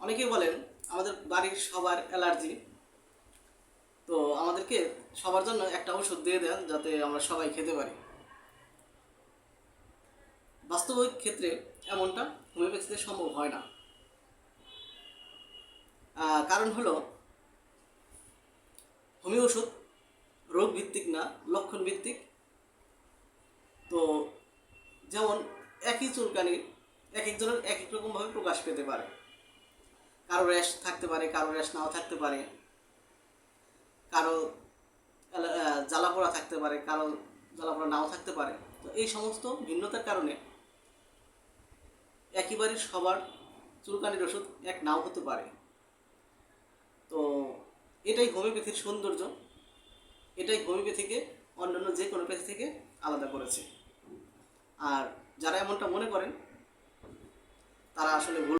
অনেকেই বলেন আমাদের বাড়ির সবার অ্যালার্জি, তো আমাদেরকে সবার জন্য একটা ওষুধ দিয়ে দেন যাতে আমরা সবাই খেতে পারি। বাস্তবিক ক্ষেত্রে এমনটা হোমিওপ্যাথিতে সম্ভব হয় না। কারণ হলো হোমিও ওষুধ রোগ ভিত্তিক না, লক্ষণ ভিত্তিক। তো যেমন একই চুলকানি এক একজনের এক এক রকমভাবে প্রকাশ পেতে পারে। কারো র্যাশ থাকতে পারে, কারো র্যাশ নাও থাকতে পারে, কারো জ্বালাপোড়া থাকতে পারে, কারো জ্বালাপোড়া নাও থাকতে পারে। তো এই সমস্ত ভিন্নতার কারণে একইবারে সবার চুলকানির ওষুধ এক নাও হতে পারে। তো এটাই হোমিওপ্যাথির সৌন্দর্য, এটাই হোমিওপ্যাথিকে অন্যান্য যে কোনো প্যাথি থেকে আলাদা করেছে। আর যারা এমনটা মনে করেন তারা আসলে ভুল।